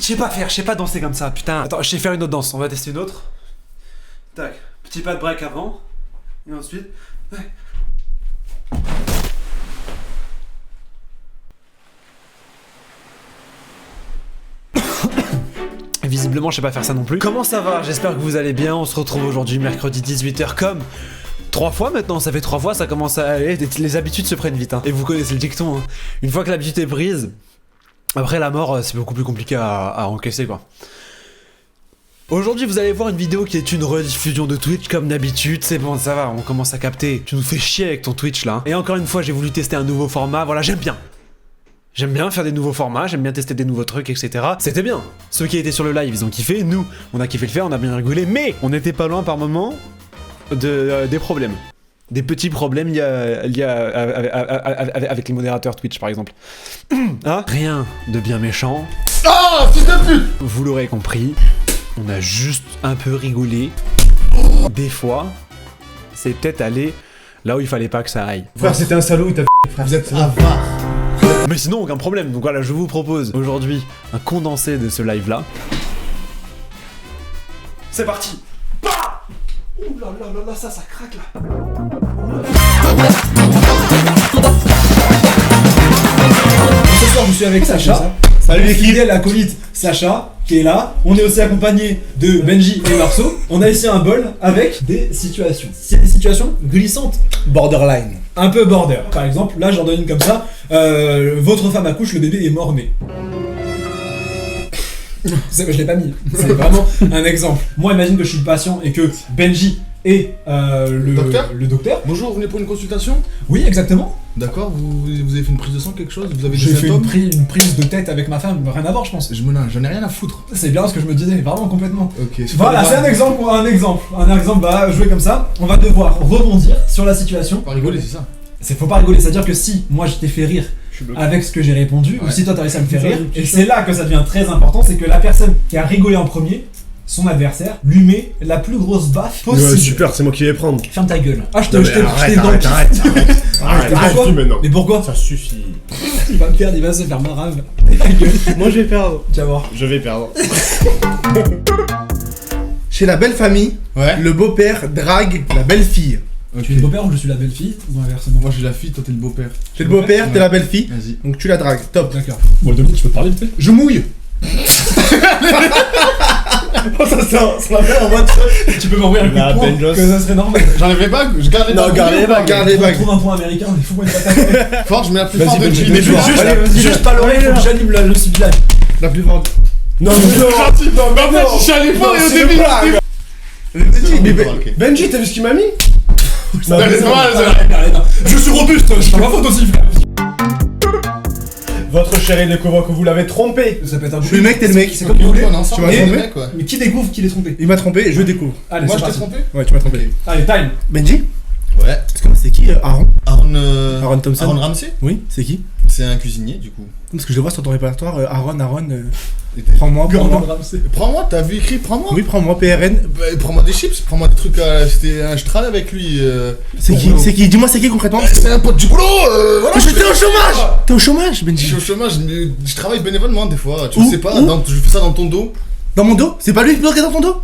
Je sais pas faire, je sais pas danser comme ça, putain. Attends, je sais faire une autre danse, on va tester une autre. Tac, petit pas de break avant. Et ensuite... Ouais. Visiblement, je sais pas faire ça non plus. Comment ça va? J'espère que vous allez bien. On se retrouve aujourd'hui, mercredi 18h, comme 3 fois maintenant. Ça fait 3 fois, ça commence à aller. Les habitudes se prennent vite. Hein. Et vous connaissez le dicton. Hein. Une fois que l'habitude est prise, après la mort, c'est beaucoup plus compliqué à encaisser, quoi. Aujourd'hui, vous allez voir une vidéo qui est une rediffusion de Twitch comme d'habitude. C'est bon, ça va, on commence à capter. Tu nous fais chier avec ton Twitch là. Et encore une fois, j'ai voulu tester un nouveau format. Voilà, j'aime bien. J'aime bien faire des nouveaux formats, j'aime bien tester des nouveaux trucs, etc. C'était bien. Ceux qui étaient sur le live, ils ont kiffé. Nous, on a kiffé le faire, on a bien rigolé. Mais on n'était pas loin par moment des problèmes. Des petits problèmes liés avec les modérateurs Twitch, par exemple. Hein? Rien de bien méchant. Ah, fils de pute! Vous l'aurez compris, on a juste un peu rigolé. Des fois, c'est peut-être aller là où il fallait pas que ça aille. Frère, c'était un salaud, il t'a fait, frère. Vous êtes avare. Mais sinon, aucun problème. Donc voilà, je vous propose aujourd'hui un condensé de ce live-là. C'est parti. Bah, ouh là là là là, ça craque là. Ce soir, je suis avec Sacha. Salut l'équipe. Fidèle acolyte Sacha, qui est là. On est aussi accompagné de Benji et Marceau. On a ici un bol avec des situations. C'est des situations glissantes. Borderline. Un peu border. Par exemple, là, j'en donne une comme ça. Votre femme accouche, le bébé est mort-né. Je l'ai pas mis. C'est vraiment un exemple. Moi, imagine que je suis le patient et que Benji est le docteur. Bonjour, vous venez pour une consultation? Oui, exactement. D'accord, vous avez fait une prise de sang, quelque chose? Vous avez des J'ai fait symptômes? une prise de tête avec ma femme, rien à voir, je pense. J'en ai rien à foutre. C'est bien ce que je me disais, vraiment complètement. Ok, Voilà, c'est un exemple, va jouer comme ça. On va devoir rebondir sur la situation. Pas rigoler, c'est ça. Faut pas rigoler, c'est-à-dire que si moi je t'ai fait rire avec ce que j'ai répondu, ou si toi t'as réussi à me faire rire, et c'est là que ça devient très important, c'est que la personne qui a rigolé en premier, son adversaire, lui met la plus grosse baffe possible. Ouais, super, c'est moi qui vais prendre. Ferme ta gueule. Ah, je Non, t'ai mais arrête, dans le arrête, pif. arrête, Pourquoi maintenant. Mais pourquoi? Ça suffit. Il va me perdre, il va se faire marave. Ta gueule. Moi je vais perdre. Tu vas voir. Je vais perdre. Chez la belle famille, Ouais. le beau-père drague la belle-fille. Tu es le beau-père ou je suis la belle-fille ou inversement? Moi je suis la fille, toi t'es le beau-père. T'es le beau-père, t'es la belle-fille, Vas-y. donc tu la dragues. Top. D'accord. Bon, Dominique, tu peux parler vite fait? Je mouille. Ça va faire en mode. Tu peux m'envoyer un coup La de poing, Ben Joss. que ça serait normal. J'enlève les bagues, je garde les bagues. Non, garde les bagues. Garde les On bagues. trouve un point américain, il faut qu'on ait Fort, je mets la plus Vas-y, forte. Benji, Benji. mais juste pas l'oreille, faut que j'anime le ciblage. La plus forte. Non, non, J'allais pas et au c'est début. une blague. Ok. Benji, t'as vu ce qu'il m'a mis? Non, mais c'est vrai, Je suis robuste, c'est pas ma faute aussi, frère. Votre chérie découvre que vous l'avez trompé. Ça peut être un Je suis le mec, t'es le mec. C'est comme vous voulez. On est ensemble, Tu m'as on est trompé mec, ouais. Mais qui découvre qu'il est trompé? Il m'a trompé, je découvre. Allez, Moi c'est je t'ai parti. trompé? Ouais, tu m'as trompé. Allez, time. Benji, Ouais. est-ce que c'est qui Aaron Aaron Thompson. Aaron Ramsey? Oui, c'est qui? C'est un cuisinier du coup. Parce que je le vois sur ton répertoire. Aaron. Et t'es- Prends-moi. Prends-moi, t'as vu écrit prends-moi? Oui, prends-moi, PRN. Bah, prends-moi des chips, prends-moi des trucs. Je travaille avec lui. C'est qui? C'est qui? Dis-moi, c'est qui concrètement? C'est un pote du boulot, voilà. J'étais au chômage. T'es au chômage, Je Benji? suis au chômage, mais je travaille bénévolement des fois, tu Où le sais pas, Où je fais ça dans ton dos. Dans mon dos? C'est pas lui qui bloque dans ton dos?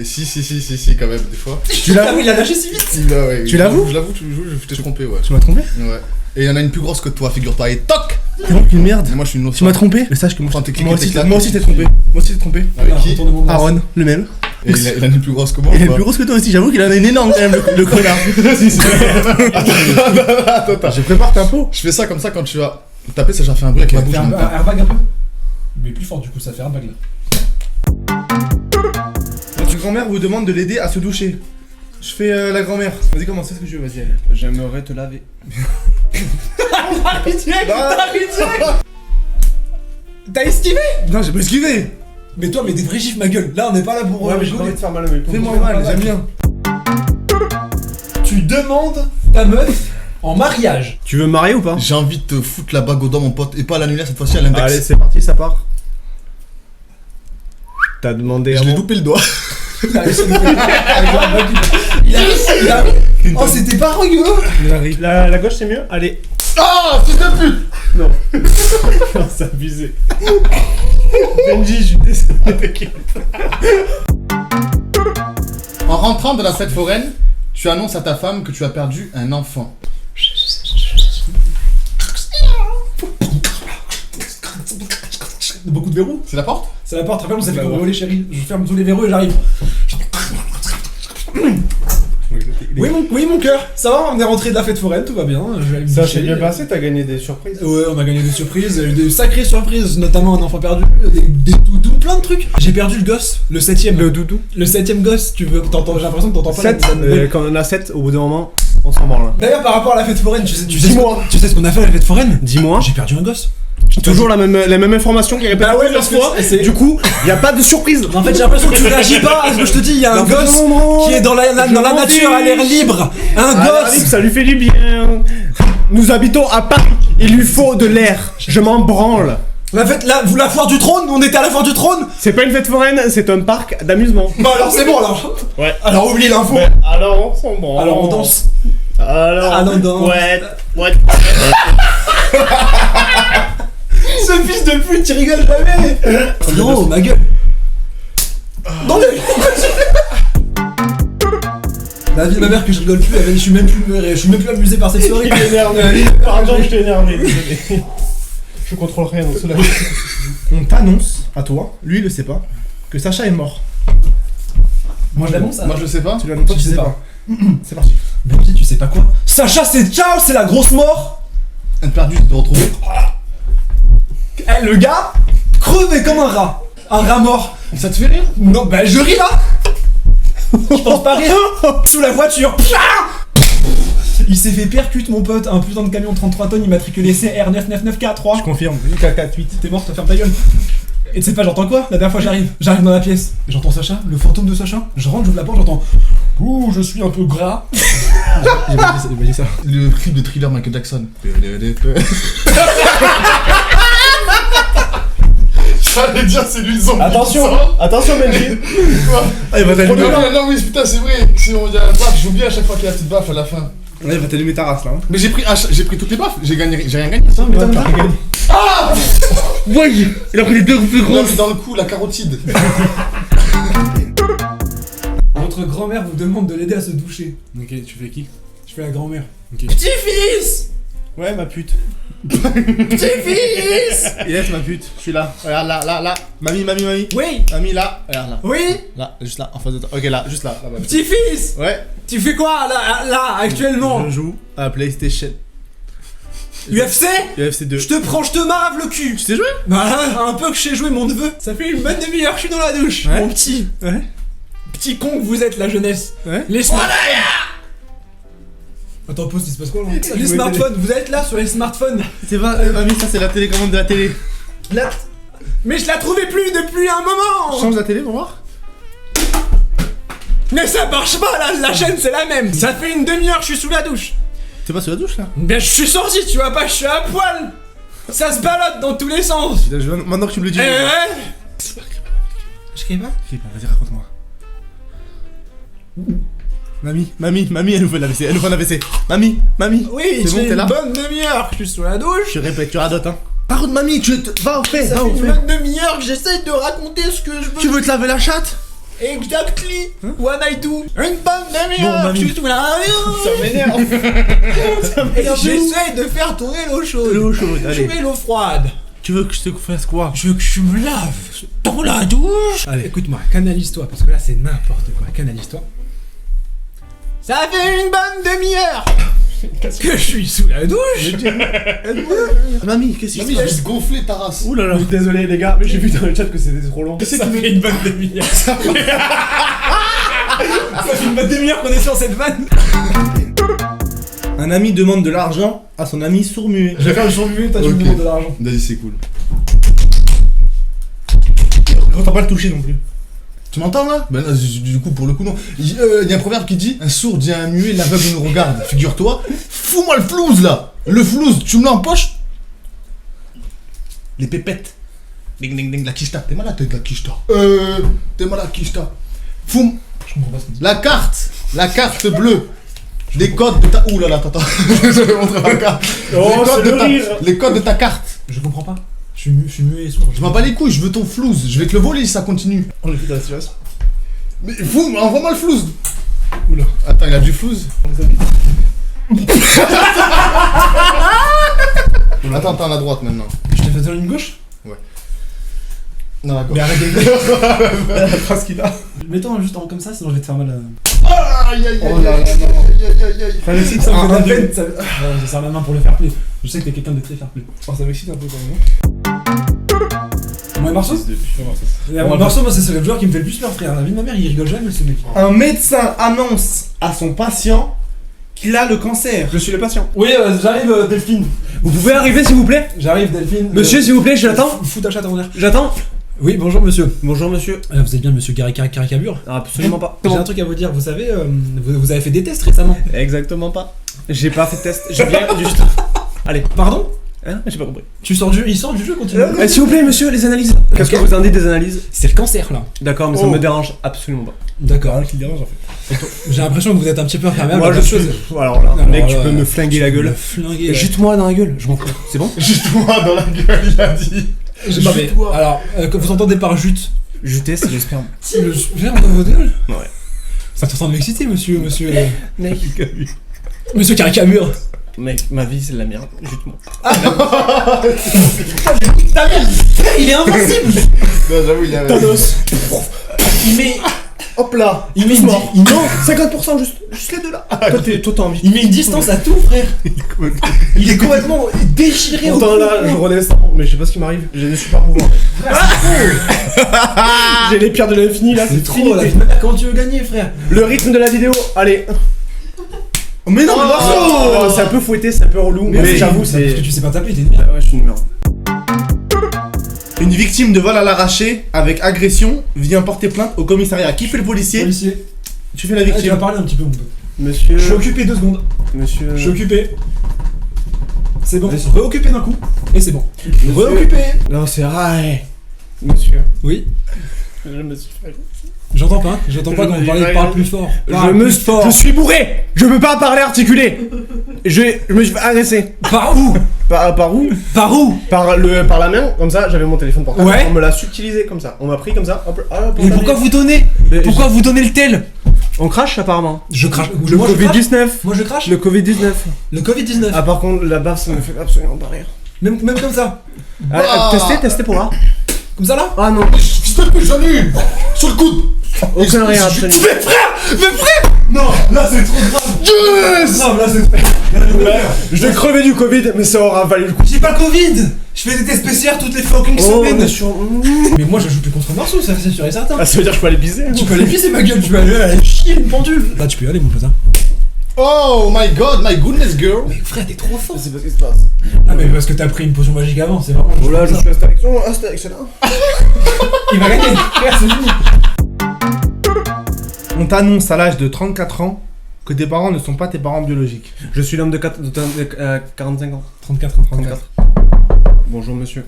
Si, quand même, des fois. Tu Ah l'as oui, il a lâché si vite. Ouais, Tu l'avoues? Je l'avoue, je t'ai trompé, ouais. Tu m'as trompé? Ouais. Et il y en a une plus grosse que toi, figure-toi, et toc! T'es donc une merde. Et moi je suis une autre. Tu m'as trompé? Mais sache que Enfin, t'es moi aussi, cliqué, moi aussi t'es trompé. Moi aussi t'es trompé. Avec qui? Aaron, le même. Et il a une plus grosse que moi. Il est ou pas plus grosse que toi aussi, j'avoue qu'il en a une énorme quand même, le connard. Attends. Je prépare ta peau. Je fais ça comme ça quand tu vas taper, ça j'ai fait un bruit avec ma bouche en même temps. Airbag un peu. Mais plus fort du coup, ça fait airbag là. Votre grand-mère vous demande de l'aider à se doucher. Je fais la grand-mère. Vas-y, commence, c'est ce que je veux, vas-y. J'aimerais te laver. T'as esquivé? Non, j'ai pas esquivé. Mais toi, mais des vrais gifs, ma gueule. Là, on n'est pas là pour. Ouais, mais j'ai pas envie de faire mal à mes pauvres. Fais-moi mal, j'aime bien. Tu demandes ta meuf en mariage. Tu veux me marier ou pas? J'ai envie de te foutre la bague au doigt, mon pote, et pas à l'annulaire cette fois-ci, à l'index. Allez, c'est parti, ça part. T'as demandé Je à l'ai mon... loupé le doigt. Il a. Oh, c'était pas rigolo. La gauche c'est mieux? Allez. Ah, fils de pute! Non. C'est abusé. Benji, je suis désolé, t'inquiète. En rentrant de la fête foraine, tu annonces à ta femme que tu as perdu un enfant. Beaucoup de verrous. C'est la porte? C'est la porte, rappelle, on s'est fait cambrioler, chérie. Je ferme tous les verrous et j'arrive. Oui mon cœur, ça va, on est rentré de la fête foraine, tout va bien. Je vais aller me Ça doucher. s'est bien passé, t'as gagné des surprises. Ouais, on a gagné des surprises, il y a eu des sacrées surprises, notamment un enfant perdu, des doudous, plein de trucs. J'ai perdu le gosse, le 7ème. Le doudou. Le 7ème gosse, tu veux, j'ai l'impression que t'entends pas 7, la nouvelle. quand on a 7, au bout d'un moment, on s'en branle. D'ailleurs, par rapport à la fête foraine, tu sais Dis-moi. tu sais ce qu'on a fait à la fête foraine? Dis-moi. J'ai perdu un gosse. Toujours la même information qui est répétée Bah ouais, plusieurs parce que fois. c'est- Du coup, y a pas de surprise. En fait, j'ai l'impression que tu réagis pas à ce que je te dis, il y a un gosse qui est dans la nature, à l'air libre. Un gosse. Ça lui fait du bien. Nous habitons à Paris. Il lui faut de l'air. Je m'en branle. La fête, la foire du trône, on était à la foire du trône. C'est pas une fête foraine, c'est un parc d'amusement. Bah alors c'est bon alors. Ouais. Alors oublie l'info. Alors on s'en branle. Alors on danse. Alors on danse. Ouais. Ce fils de pute, tu rigoles jamais. Non, ma gueule. Non mais. La vie de ma mère que je rigole plus, je suis même plus amusé par cette soirée. Il est énervé. Pardon, je t'ai énervé. Désolé. Je contrôle rien dans cela. On t'annonce, à toi, lui il le sait pas, que Sacha est mort. Moi je l'annonce. Moi je le sais pas. Tu l'annonces pas, Tu tu sais sais pas. pas. C'est parti. Benji, tu sais pas quoi? Sacha, c'est ciao, c'est la grosse mort. Un perdu, de te retrouver. Eh, le gars, crevé comme un rat. Un rat mort. Ça te fait rire? Non, bah je ris là. Je pense pas rire. Sous la voiture. Il s'est fait percute mon pote, un putain de camion 33 tonnes immatriculé CR999K3. Je confirme, UK48. T'es mort, t'as fermé ta gueule. Et tu sais pas, j'entends quoi? La dernière fois j'arrive dans la pièce, et j'entends Sacha, le fantôme de Sacha. Je rentre, j'ouvre la porte, j'entends ouh, je suis un peu gras. J'ai pas dit ça. Le clip de Thriller Michael Jackson. J'allais dire c'est lui le zombie. Attention Benji. Ah, il va t'allumer. Non oui putain c'est vrai. Si on y a la baffe, j'oublie à chaque fois qu'il y a la petite baffe à la fin. Ouais, il va t'allumer ta race là. Hein. Mais j'ai pris toutes les baffes, j'ai rien gagné. Ça, Ouais, t'as rien gagné. Ouais, il a pris les deux plus non, mais dans le coup, la carotide. Votre grand-mère vous demande de l'aider à se doucher. Ok, tu fais qui? Je fais la grand-mère. Ok. Petit-fils. Ouais, ma pute. Petit-fils. Yes, ma pute. Je suis là. Regarde là. Mamie. Oui. Mamie là. Regarde là. Oui. Là, juste là, en face de toi. Ok, là, juste là. Là-bas. Petit-fils. Ouais. Tu fais quoi là actuellement? Je joue à PlayStation. UFC. UFC 2. Je te marave le cul. Tu sais jouer? Bah un peu que je sais jouer mon neveu. Ça fait une bonne demi-heure que je suis dans la douche. Ouais. Mon petit. Ouais. Petit con que vous êtes la jeunesse. Ouais. Les smartphones. Attends, pause, il se passe quoi là? Les smartphones, vous êtes là sur les smartphones. C'est pas, mamie, ça c'est la télécommande de la télé. Là. Mais je la trouvais plus depuis un moment. Change la télé pour voir. Mais ça marche pas là, la chaîne c'est la même. Ça fait une demi-heure que je suis sous la douche. T'es pas sous la douche là? Ben je suis sorti, tu vois pas, je suis à poil. Ça se balade dans tous les sens. Putain, maintenant que tu me le dis. Ouais. Je crie pas? Ok, vas-y, raconte-moi. Mamie, elle nous fait l'AVC, Mamie. Oui, C'est bon, j'ai t'es une là? bonne demi-heure que je suis sous la douche. Je répète, tu radotes, hein. Par contre, mamie, va au fait, Ça va fait au une fait. bonne demi-heure que j'essaye de raconter ce que je veux. Tu veux te laver la chatte? Exactly. What I do. Une bonne demi-heure Bon, mamie. que je suis sous la Ça m'énerve. Et j'essaye de faire tourner l'eau chaude. L'eau chaude, Je allez. mets l'eau froide. Tu veux que je te fasse quoi? Je veux que je me lave dans la douche. Allez. Écoute-moi, canalise-toi, parce que là c'est n'importe quoi. Canalise-toi. Ça fait une bonne demi-heure que je suis sous la douche. Mamie, qu'est-ce qui Mamie, se j'ai passe? juste gonflé ta race. Ouh là là. Désolé les gars, mais j'ai vu dans le chat que c'était trop long. Ça fait une bonne demi-heure. Ça fait une bonne demi-heure qu'on est sur cette vanne. Un ami demande de l'argent à son ami sourd-muet. Je vais faire le sourd-muet, toi tu Ok. me demandes de l'argent. Vas-y, c'est cool. Faut pas le toucher non plus. Tu m'entends là? Ben là, du coup, pour le coup, non. Il y a un proverbe qui dit un sourd dit à un muet, l'aveugle nous regarde. Figure-toi, fous-moi le flouze là! Le flouze, tu me l'as en poche? Les pépettes. Ding ding ding, la quicheta. T'es malade, la quicheta. T'es malade, quicheta. Fous. Je comprends pas ce qu'on dit. La carte bleue. Les codes de ta. Ouh là là, attends. Je vais montrer ma carte. Oh, c'est le rire. Les codes de ta carte. Je comprends pas. Je suis muet et sourd. Je m'en bats les couilles, je veux ton flouze. Je vais te le voler si ça continue. On écoute la situation. Mais fou, envoie-moi le flouze. Oula. Attends, il a du flouze. Attends, à la droite maintenant. Je t'ai fait dans une gauche? Non, d'accord. Mais arrête de La trace qu'il a. Mets-toi juste en comme ça, sinon je vais te faire mal. Aïe, aïe, Oh là là, non. Ça m'excite, ça me fait de la peine. Je sers la main pour le fair play. Je sais que t'es quelqu'un de très fair play. Oh, ça m'excite un peu quand même. Moi, Marceau Marceau, moi, c'est le joueur qui me fait le plus peur, frère. La vie de ma mère, il rigole jamais, ce mec. Un médecin annonce à son patient qu'il a le cancer. Je suis le patient. Oui, j'arrive, Delphine. Vous pouvez arriver s'il vous plaît? J'arrive, Delphine. Monsieur, s'il vous plaît, j'attends. Fous ta chatte à mon air. J'attends. Oui, bonjour, monsieur. Bonjour monsieur. Vous êtes bien, monsieur Caricabure? Absolument pas. J'ai un truc à vous dire. Vous savez, vous avez fait des tests récemment. Exactement pas. J'ai pas fait de test. Je viens juste. Allez. Pardon? Hein? J'ai pas compris. Il sort du jeu, continue. S'il vous plaît, monsieur, les analyses. Qu'est-ce que vous en dites des analyses? C'est le cancer, là. D'accord, mais ça me dérange absolument pas. D'accord. Rien qui le dérange en fait. J'ai l'impression que vous êtes un petit peu imperméable. Moi, à je quelque suis. chose. Alors là, mec, tu là, peux me flinguer la gueule. Flinguer. Jute-moi dans la gueule, je m'en fous. C'est bon? Juste-moi dans la gueule, il a dit. Non, mais, alors, que vous entendez par jute? Juter, c'est j'espère. Si, le sperme dans votre gueule? Ouais. Ça t'entend de m'exciter, monsieur. Mec, Monsieur Caricabure. mec, ma vie c'est de la merde. Jute-moi. Il est invincible. Non, j'avoue, il a. Thanos. Il met. Hop là. Il met une Doucement. non, 50%, juste les deux là. Toi t'as envie. il met une distance à tout, frère. Il est complètement déchiré. Pourtant là, je redescends, mais je sais pas ce qui m'arrive. J'ai des super pouvoirs. J'ai les pierres de l'infini là, C'est trop fini. là. Comment tu veux gagner, frère? Le rythme de la vidéo, allez. Mais non, mais Marceau. C'est un peu fouetté, c'est un peu relou, mais oui, j'avoue, parce c'est. que tu sais pas taper, t'es nul. Ouais, je suis une merde. Une victime de vol à l'arraché avec agression vient porter plainte au commissariat. Qui fait le policier? Policier. Tu fais la Ah, tu vas victime. parler un petit peu, mon pote. Monsieur. Je suis occupé 2 secondes. Monsieur. Je suis occupé. C'est bon. Monsieur. Réoccupé d'un coup. Et c'est bon. Réoccupé. Non, c'est vrai. Monsieur. Oui. Je me suis fait. J'entends pas quand vous parle plus fort. Je suis bourré. Je peux pas parler articulé. Je me suis fait agresser. Par où? Par où? Par où? Par la main, comme ça, j'avais mon téléphone portable. Ouais. On me l'a subtilisé comme ça. On m'a pris comme ça. Hop, Mais pourquoi vous donnez? Mais Pourquoi vous donnez le tel? On crache apparemment. Je crache. Le Moi, je crache. Covid-19. Moi je crache. Le Covid-19. Le Covid-19. Ah, par contre, la baffe, ça me fait absolument pas rire. Même comme ça. Testez pour voir. Comme ça là? Ah non. Putain, que j'en ai une. Sur le coude. Aucun rire absolument. Mais frère. Non, là c'est trop grave. Yes. Non, là c'est. Je vais crever du Covid, mais ça aura valu le coup. J'ai pas Covid. Je fais des tests PCR toutes les fucking semaines. bien sûr. Mais moi je joue plus contre Marceau, ça c'est sûr et certain. Ah, ça veut dire que je peux aller biser. Tu peux aller pisser ma gueule, tu peux aller chier une pendule. Là tu peux y aller mon pote. Oh my god, my goodness girl. Mais frère t'es trop fort. C'est pas ce qui se passe. Ah mais parce que t'as pris une potion magique avant, c'est vraiment. Oh là, je suis Astérix là. Il va gagner. Frère c'est fini. On t'annonce à l'âge de 34 ans que tes parents ne sont pas tes parents biologiques. Je suis l'homme de 45 ans. 34 ans. 34. Bonjour monsieur.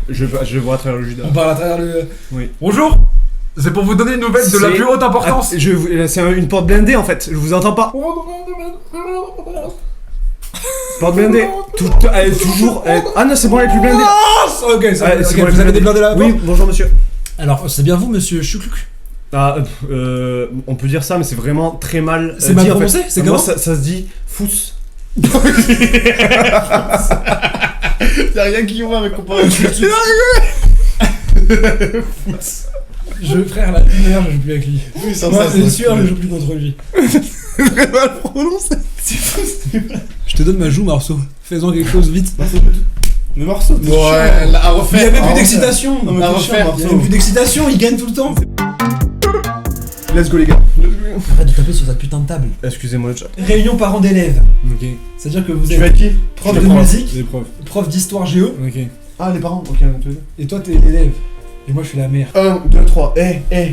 Je vois à travers le Judas. On parle à travers le. Oui. Bonjour. C'est pour vous donner une nouvelle de la C'est- plus haute importance. C'est une porte blindée en fait, je vous entends pas. Porte blindée. Elle est toujours. Ah non, c'est bon, elle est plus blindée. Ok, ça Ah, c'est bon, vous avez déblindé la Oui, bonjour monsieur. Alors c'est bien vous monsieur Chouclouc. Ah, on peut dire ça, mais c'est vraiment très mal. C'est mal dit, en prononcé, fait. c'est Moi, comment ça se dit fousse. Y'a rien qui va avec comparer. Frère la lumière, je joue plus avec lui. Oui, sans Moi ça, c'est sûr, je joue plus contre lui. mal prononcé. Je te donne ma joue Marceau. Faisons quelque chose vite. Mais Marceau, t'es chiant. Ouais, là, à Il refaire. y avait à plus refaire. d'excitation. Non, mais À t'es refaire, chiant, Il y Marceau. avait plus d'excitation, il gagne tout le temps. Let's go les gars. Arrête de taper sur ta putain de table. Excusez-moi le chat. Réunion parents d'élèves. Ok. C'est-à-dire que vous Tu vas êtes être qui? prof Les de profs. musique, Les profs. prof d'histoire géo, Ok. Ah, les parents, ok, tous les deux. et toi t'es l'élève. Et moi je suis la mère. 1, 2, 3.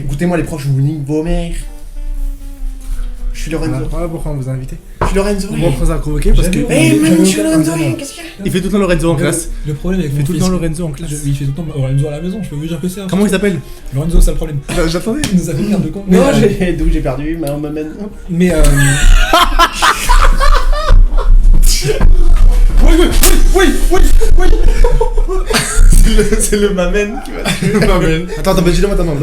Goûtez-moi les proches, je vous nique vos mères. Je suis Lorenzo. Voilà pourquoi on vous a invité. Je suis Lorenzo. Pourquoi on vous a convoqué? Parce que. J'avais- man, je suis j'avais Lorenzo, aucun- qu'est-ce qu'il y a? Il fait tout le temps Lorenzo en classe. Le problème avec Il fait mon tout le fils, temps Lorenzo en classe. il fait tout le temps Lorenzo à la maison, je peux vous dire que c'est un. Comment il s'appelle? Lorenzo, c'est le problème. J'attendais. Il nous a fait perdre de compte. Non, d'où j'ai perdu, mais on me mène. Mais C'est le mamen qui va tuer. Mamen. Attends, donne-moi ta main,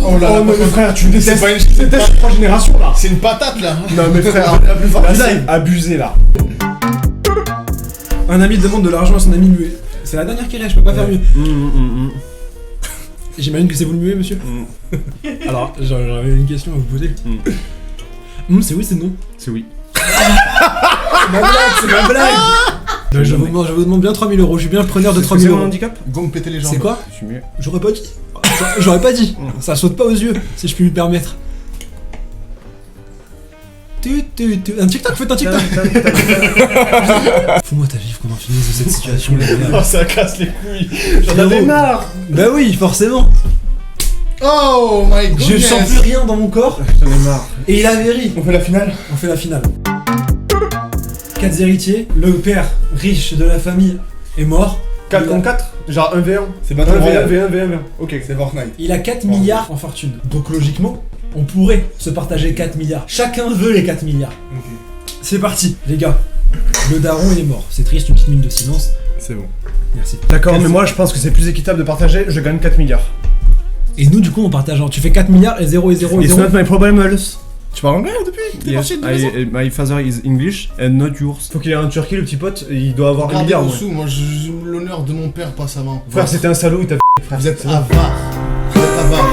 Oh là là, non, mais frère, tu me C'est détestes. pas une- Tu détestes 3 générations là. C'est une patate là. Non mais frère, La plus forte là du c'est live. abusé là. Un ami demande de l'argent à son ami muet. C'est la dernière qui reste, je peux pas faire mieux. J'imagine que c'est vous le muet, monsieur. Alors, j'avais une question à vous poser. C'est oui, c'est non. C'est oui. C'est ma blague, c'est ma blague. Je vous demande bien 3000 euros, je suis bien le preneur de 3000 C'est mon euros. handicap? Go me péter les jambes. C'est quoi? Je suis mieux. J'aurais pas dit. J'aurais pas dit. Ça saute pas aux yeux, si je puis me permettre. Un TikTok, faites un TikTok. Fous-moi ta vie qu'on en finisse de cette situation. Oh, ça casse les couilles. J'en Frérot. avais marre. Bah oui, forcément. Oh my god. Je sens plus rien dans mon corps. J'en ai marre. Et il a véri. On fait la finale. On fait la finale. 4 héritiers. Le père riche de la famille est mort. 4 contre 4. Genre 1v1. C'est 1v1, Battle Royale. V1, V1, V1. Ok. C'est Fortnite. Il a 4 milliards en fortune. Donc logiquement, on pourrait se partager 4 milliards. Chacun veut les 4 milliards. Ok. C'est parti, les gars. Le daron il est mort. C'est triste, une petite minute de silence. C'est bon. Merci. D'accord, mais moi je pense que c'est plus équitable de partager. Je gagne 4 milliards. Et nous, du coup, on partage. Tu fais 4 milliards et 0 et 0 et It's 0. not my problem, Tu parles anglais depuis? Yes, my father is English and not yours. Faut qu'il ait un Turquie, le petit pote, et il doit avoir un Regardez milliard. en Ouais. dessous, moi j'ai l'honneur de mon père, pas sa main. Frère, c'était un salaud, il t'a fait. Frère, Vous êtes c'est- avare. Vous êtes avare.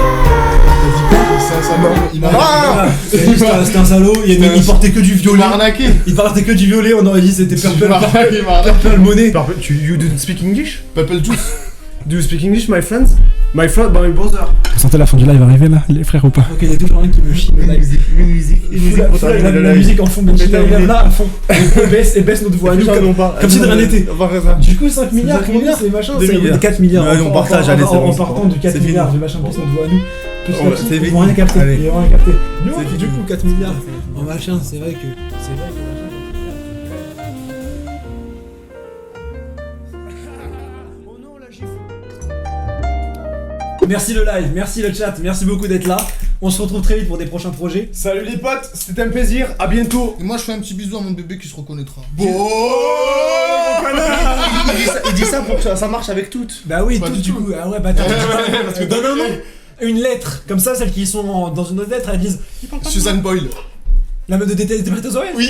T'as dit quoi? C'est un salaud. Il m'a Ah, c'était un salaud, il portait que du Il violet. m'a arnaqué. Il portait que du violet, on aurait dit c'était Il Purple m'a arnaqué, il m'a arnaqué. Purple Money. You don't speak English? Purple Juice. Do you speak English, my friends? My friend, my brother. Vous sentez la fin du live arriver là, les frères ou pas? Ok, il y a toujours un qui me chie le live. La musique en fond, même si là à fond. Et baisse notre voix à nous comme si de rien n'était. Du coup, 5 milliards, combien c'est machin? 2 C'est milliards. 4 milliards. Ouais, on partage, allez, c'est En bon. partant du 4 C'est milliards, fini. du machin, baisse notre voix à nous. Plus Oh, là-dessus, c'est ils fini. vont rien capter. Allez. Ils vont rien capter. C'est Donc, fini. du coup, 4 milliards en machin, c'est vrai que. Merci le live, merci le chat, merci beaucoup d'être là. On se retrouve très vite pour des prochains projets. Salut les potes, c'était un plaisir, à bientôt. Et moi je fais un petit bisou à mon bébé qui se reconnaîtra. Il dit ça pour que ça marche avec toutes. Bah oui, Pas tout du du tout. coup. Ah ouais, bah attends, parce que donne un nom. Une lettre, comme ça, celles qui sont dans une autre lettre, elles disent. Ils parlent pas de Suzanne Boyle. nous. La meuf de DT était prête aux oreilles. Oui.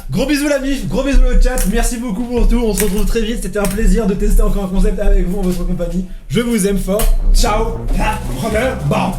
Gros bisous la mif, gros bisous le chat, merci beaucoup pour tout. On se retrouve très vite. C'était un plaisir de tester encore un concept avec vous en votre compagnie. Je vous aime fort. Ciao. Bon.